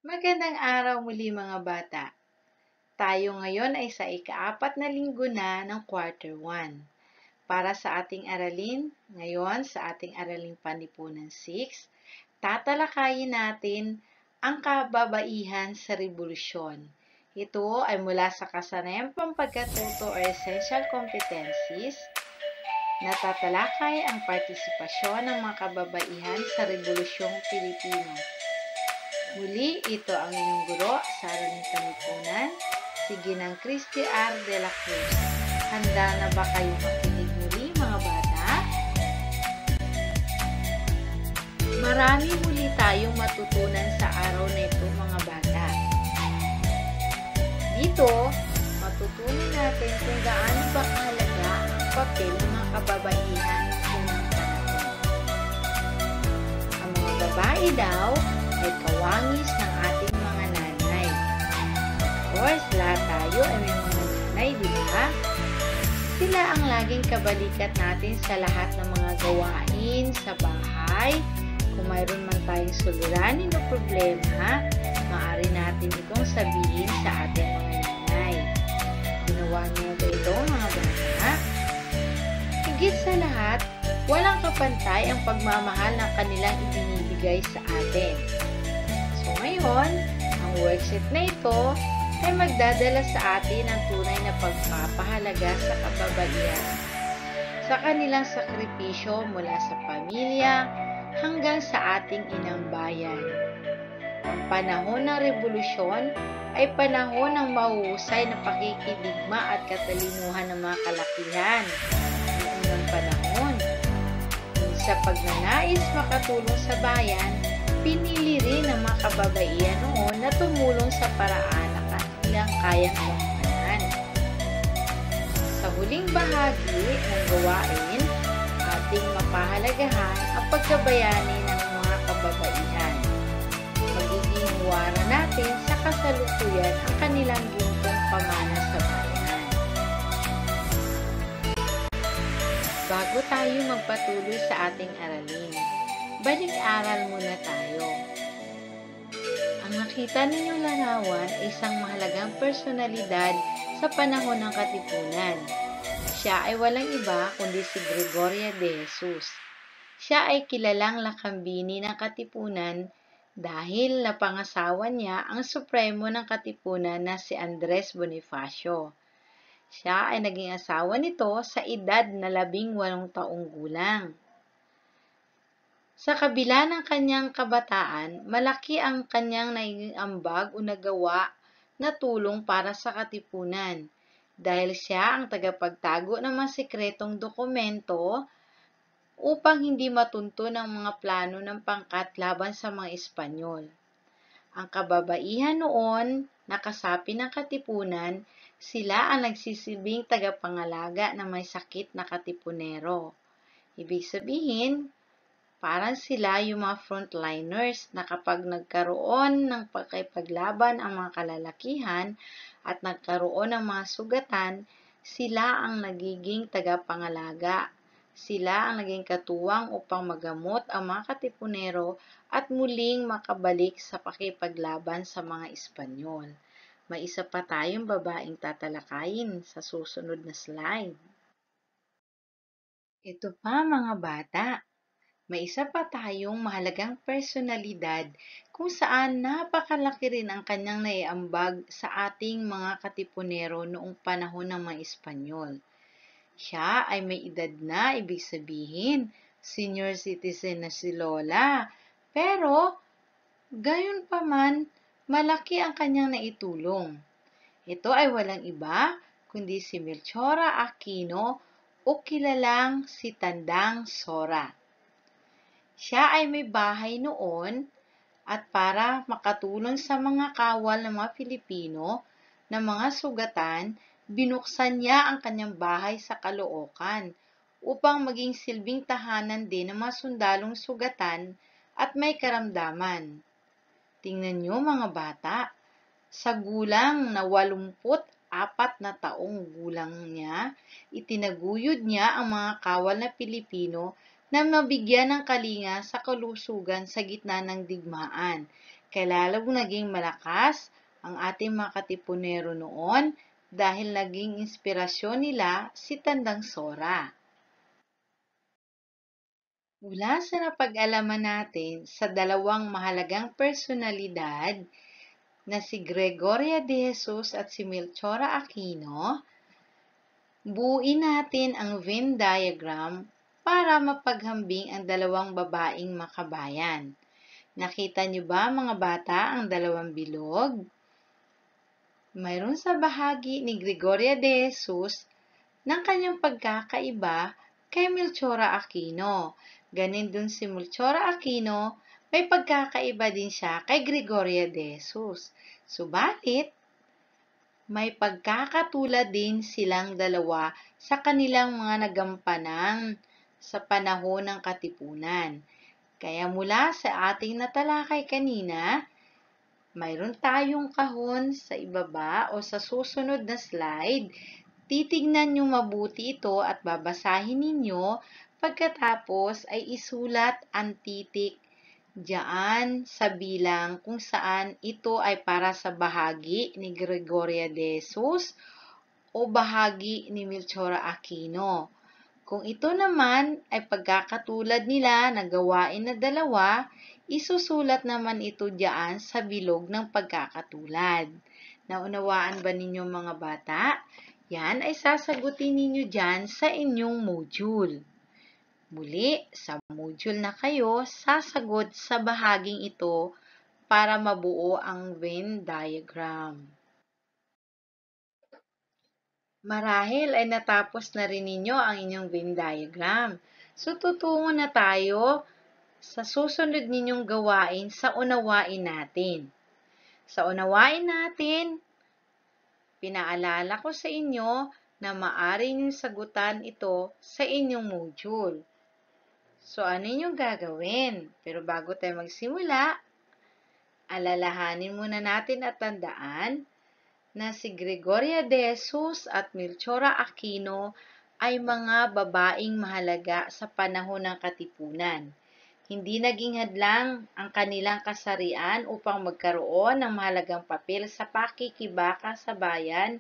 Magandang araw muli mga bata. Tayo ngayon ay sa ika-4 na linggo na ng quarter 1. Para sa ating aralin, ngayon sa ating araling Panlipunan 6, tatalakayin natin ang kababaihan sa rebolusyon. Ito ay mula sa kasanayang pampagkatuto or essential competencies na tatalakay ang partisipasyon ng mga kababaihan sa Rebolusyong Pilipino. Muli, ito ang inyong guro sa Araling Panlipunan, si Ginang Christy R. de la Cruz. Handa na ba kayo makinig muli mga bata? Marami muli tayong matutunan sa araw na ito mga bata. Dito, matutunan natin kung gaano ba kahalaga ang papel ng mga kababaihan ng unang panahon. Ang mga babae daw ay kawangis ng ating mga nanay. Of course, lahat tayo ay may mga nanay, di ba? Sila ang laging kabalikat natin sa lahat ng mga gawain sa bahay. Kung mayroon man tayong suliranin o problema, maaari natin itong sabihin sa ating mga nanay. Ginawa niyo ba ito mga bata? Higit sa lahat, walang kapantay ang pagmamahal ng kanilang ibinibigay sa atin. So ngayon, ang worksheet na ito ay magdadala sa atin ng tunay na pagpapahalaga sa kababaihan. Sa kanilang sakripisyo mula sa pamilya hanggang sa ating inang bayan. Ang panahon ng revolusyon ay panahon ng mahuhusay na pakikidigma at katalinuhan ng mga kalakihan ng unang panahon. Sa pagnanais makatulong sa bayan, pinili rin ng mga kababaihan noon na tumulong sa paraan na kanilang kayang gampanan. Sa huling bahagi ng gawain, ating mapahalagahan ang pagkabayani ng mga kababaihan. Magiging huwara natin sa kasalukuyan ang kanilang gintong pamana sa bayan. Bago tayo magpatuloy sa ating aralin, balik-aral muna tayo. Ang nakita ninyong larawan ay isang mahalagang personalidad sa panahon ng Katipunan. Siya ay walang iba kundi si Gregoria de Jesus. Siya ay kilalang lakambini ng Katipunan dahil napangasawa niya ang supremo ng Katipunan na si Andres Bonifacio. Siya ay naging asawa nito sa edad na 18 taong gulang. Sa kabila ng kanyang kabataan, malaki ang kanyang naging ambag o nagawa na tulong para sa Katipunan dahil siya ang tagapagtago ng mga sikretong dokumento upang hindi matunto ng mga plano ng pangkat laban sa mga Espanyol. Ang kababaihan noon, nakasapi ng Katipunan, sila ang nagsisilbing tagapangalaga ng may sakit na katipunero. Ibig sabihin, parang sila yung mga frontliners na kapag nagkaroon ng pagkipaglaban ang mga kalalakihan at nagkaroon ng mga sugatan, sila ang nagiging tagapangalaga. Sila ang naging katuwang upang magamot ang mga katipunero at muling makabalik sa pakipaglaban sa mga Espanyol. May isa pa tayong babaeng tatalakayin sa susunod na slide. Ito pa mga bata. May isa pa tayong mahalagang personalidad kung saan napakalaki rin ang kanyang naiambag sa ating mga katipunero noong panahon ng mga Espanyol. Siya ay may edad na, ibig sabihin, senior citizen na si Lola. Pero, gayon pa man, malaki ang kanyang naitulong. Ito ay walang iba kundi si Melchora Aquino o kilalang si Tandang Sora. Siya ay may bahay noon at para makatulong sa mga kawal ng mga Pilipino na mga sugatan, binuksan niya ang kanyang bahay sa Caloocan upang maging silbing tahanan din ng mga sundalong sugatan at may karamdaman. Tingnan niyo mga bata, sa gulang na 84 na taong gulang niya, itinaguyod niya ang mga kawal na Pilipino na mabigyan ng kalinga sa kalusugan sa gitna ng digmaan. Kaya lalong naging malakas ang ating mga katipunero noon dahil naging inspirasyon nila si Tandang Sora. Mula sa napag-alaman natin sa dalawang mahalagang personalidad na si Gregoria de Jesus at si Melchora Aquino, buuin natin ang Venn diagram para mapaghambing ang dalawang babaeng makabayan. Nakita niyo ba, mga bata, ang dalawang bilog? Mayroon sa bahagi ni Gregoria de Jesus ng kanyang pagkakaiba kay Melchora Aquino. Ganin dun si Melchora Aquino, may pagkakaiba din siya kay Gregoria de Jesus. Subalit, may pagkakatulad din silang dalawa sa kanilang mga nagampanan sa panahon ng Katipunan. Kaya mula sa ating natalakay kanina, mayroon tayong kahon sa ibaba o sa susunod na slide. Titignan niyo mabuti ito at babasahin ninyo. Pagkatapos ay isulat ang titik diyan sa bilang kung saan ito ay para sa bahagi ni Gregoria de Jesus o bahagi ni Melchora Aquino. Kung ito naman ay pagkakatulad nila na gawain na dalawa, isusulat naman ito diyan sa bilog ng pagkakatulad. Naunawaan ba ninyo, mga bata? Yan ay sasagutin ninyo diyan sa inyong module. Muli, sa module na kayo sasagot sa bahaging ito para mabuo ang Venn diagram. Marahil ay natapos na rin ninyo ang inyong Venn diagram. So, tutungo na tayo sa susunod ninyong gawain sa unawain natin. Sa unawain natin, pinaalala ko sa inyo na maaari ninyong sagutan ito sa inyong module. So, ano yung gagawin? Pero bago tayo magsimula, alalahanin muna natin at tandaan na si Gregoria de Jesus at Melchora Aquino ay mga babaeng mahalaga sa panahon ng Katipunan. Hindi naging hadlang ang kanilang kasarian upang magkaroon ng mahalagang papel sa pakikibaka sa bayan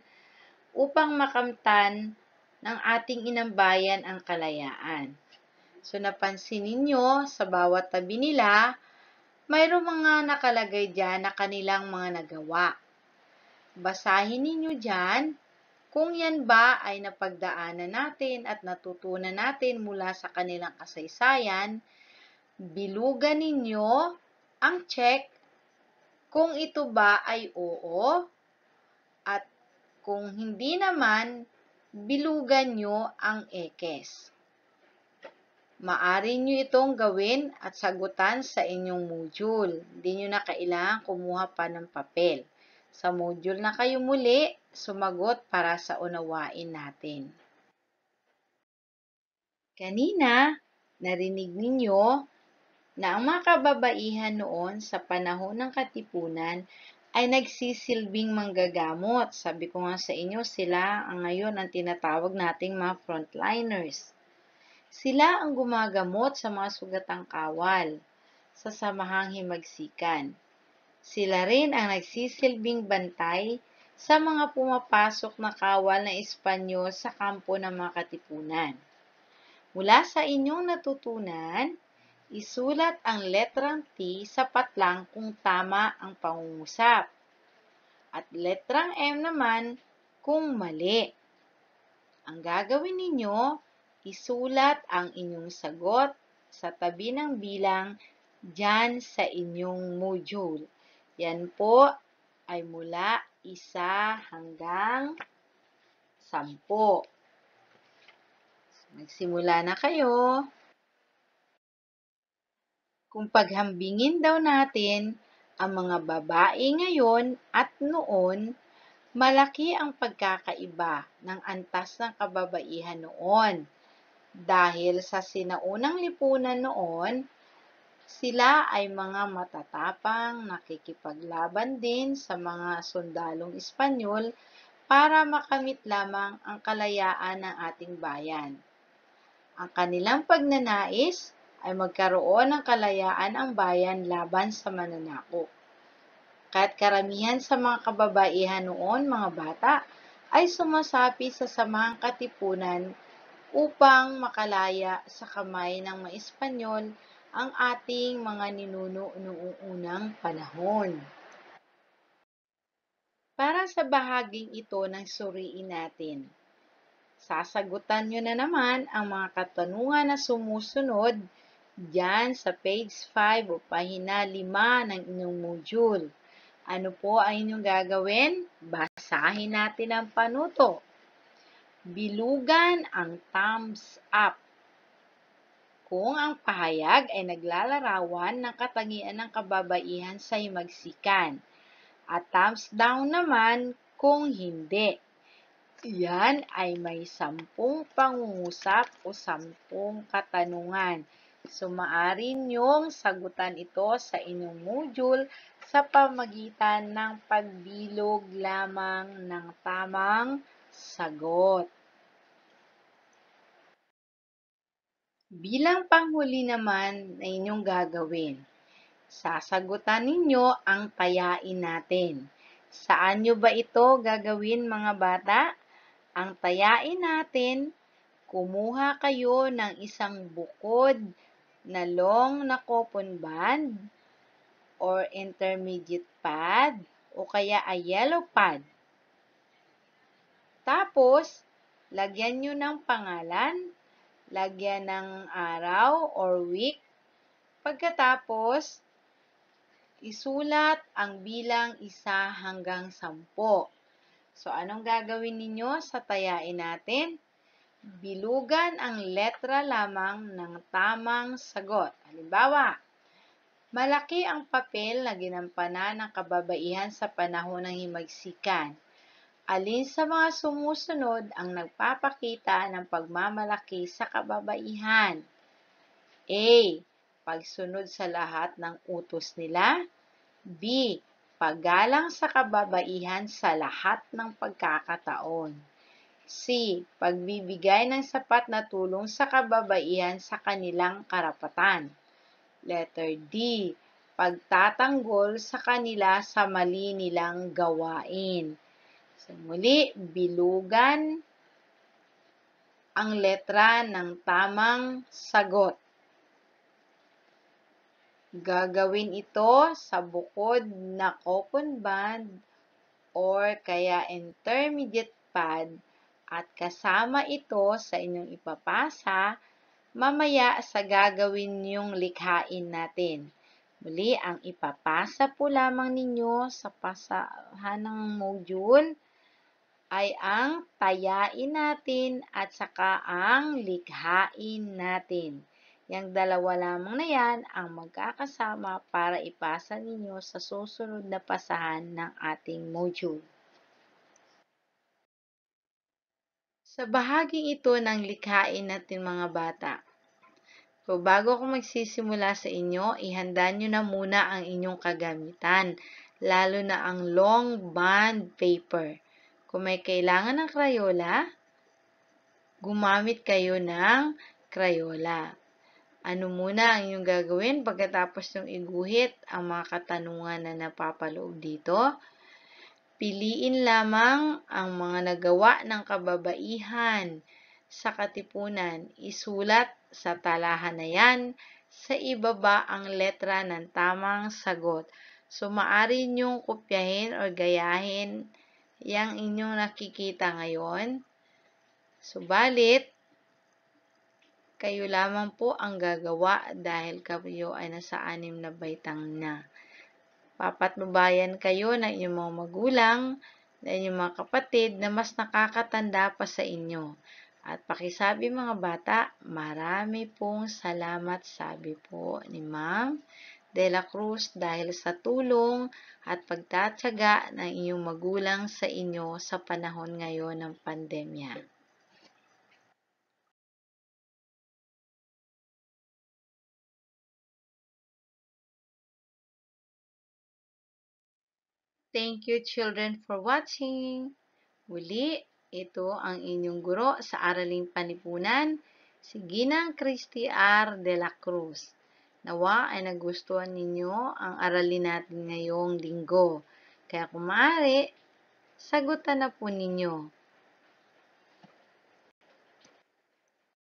upang makamtan ng ating inambayan ang kalayaan. So, napansin ninyo sa bawat tabi nila, mayroong mga nakalagay dyan na kanilang mga nagawa. Basahin ninyo dyan kung yan ba ay napagdaanan natin at natutunan natin mula sa kanilang kasaysayan. Bilugan ninyo ang check kung ito ba ay oo at kung hindi naman, bilugan nyo ang ekes. Maaari nyo itong gawin at sagutan sa inyong module. Hindi nyo na kailangan kumuha pa ng papel. Sa module na kayo muli, sumagot para sa unawain natin. Kanina, narinig ninyo na ang mga kababaihan noon sa panahon ng Katipunan ay nagsisilbing manggagamot. Sabi ko nga sa inyo, sila ang ngayon ang tinatawag nating mga frontliners. Sila ang gumagamot sa mga sugatang kawal, sa samahang himagsikan. Sila rin ang nagsisilbing bantay sa mga pumapasok na kawal na Espanyol sa kampo ng mga Katipunan. Mula sa inyong natutunan, isulat ang letrang T sapat lang kung tama ang pangungusap. At letrang M naman kung mali. Ang gagawin ninyo, isulat ang inyong sagot sa tabi ng bilang dyan sa inyong module. Yan po ay mula 1 hanggang 10. Magsimula na kayo. Kung paghambingin daw natin ang mga babae ngayon at noon, malaki ang pagkakaiba ng antas ng kababaihan noon. Dahil sa sinaunang lipunan noon, sila ay mga matatapang, nakikipaglaban din sa mga sundalong Espanyol para makamit lamang ang kalayaan ng ating bayan. Ang kanilang pagnanais ay magkaroon ng kalayaan ang bayan laban sa mananakop. Kaya't karamihan sa mga kababaihan noon, mga bata, ay sumasapi sa samahang katipunan upang makalaya sa kamay ng mga Espanyol ang ating mga ninuno noong unang panahon. Para sa bahaging ito ng suriin natin, sasagutan nyo na naman ang mga katanungan na sumusunod diyan sa page 5 o pahina 5 ng inyong module. Ano po ang inyong gagawin? Basahin natin ang panuto. Bilugan ang thumbs up kung ang pahayag ay naglalarawan ng katangian ng kababaihan sa himagsikan, at thumbs down naman kung hindi. Yan ay may 10 pangungusap o 10 katanungan. So, maaari niyong sagutan ito sa inyong module sa pamagitan ng pagbilog lamang ng tamang sagot. Bilang panghuli naman na inyong gagawin, sasagutan ninyo ang tayain natin. Saan nyo ba ito gagawin, mga bata? Ang tayain natin, kumuha kayo ng isang bukod na long na coupon band or intermediate pad o kaya ay yellow pad. Tapos, lagyan nyo ng pangalan, lagyan ng araw or week. Pagkatapos, isulat ang bilang 1 hanggang 10. So, anong gagawin ninyo sa tayain natin? Bilugan ang letra lamang ng tamang sagot. Halimbawa, malaki ang papel na ginampanan ng kababaihan sa panahon ng himagsikan. Alin sa mga sumusunod ang nagpapakita ng pagmamalaki sa kababaihan? A. Pagsunod sa lahat ng utos nila. B. Paggalang sa kababaihan sa lahat ng pagkakataon. C. Pagbibigay ng sapat na tulong sa kababaihan sa kanilang karapatan. Letter D. Pagtatanggol sa kanila sa mali nilang gawain. So, muli, bilugan ang letra ng tamang sagot. Gagawin ito sa bukod na coupon band or kaya intermediate pad at kasama ito sa inyong ipapasa mamaya sa gagawin niyong likhain natin. Muli, ang ipapasa po lamang ninyo sa pasahan ng module ay ang tayain natin at saka ang likhain natin. Yang dalawa lamang na yan ang magkakasama para ipasa ninyo sa susunod na pasahan ng ating module. Sa bahaging ito ng likhain natin, mga bata, so bago ako magsisimula sa inyo, ihanda nyo na muna ang inyong kagamitan, lalo na ang long bond paper. Kung may kailangan ng Crayola, gumamit kayo ng Crayola. Ano muna ang inyong gagawin pagkatapos yung iguhit ang mga katanungan na napapaloob dito? Piliin lamang ang mga nagawa ng kababaihan sa katipunan. Isulat sa talahan na yan sa ibaba ang letra ng tamang sagot. So, maaari niyong kopyahin o gayahin yang inyong nakikita ngayon. Subalit, kayo lamang po ang gagawa dahil kayo ay nasa 6 na baitang na. Papatnubayan kayo ng inyong mga magulang, ng inyong mga kapatid na mas nakakatanda pa sa inyo. At pakisabi, mga bata, marami pong salamat, sabi po ni Ma'am De La Cruz, dahil sa tulong at pagtatyaga ng inyong magulang sa inyo sa panahon ngayon ng pandemya. Thank you, children, for watching. Muli, ito ang inyong guro sa Araling Panipunan, si Ginang Christy R. de la Cruz. Nawa ay nagustuhan ninyo ang aralin natin ngayong linggo. Kaya kung maaari, sagutan na po ninyo.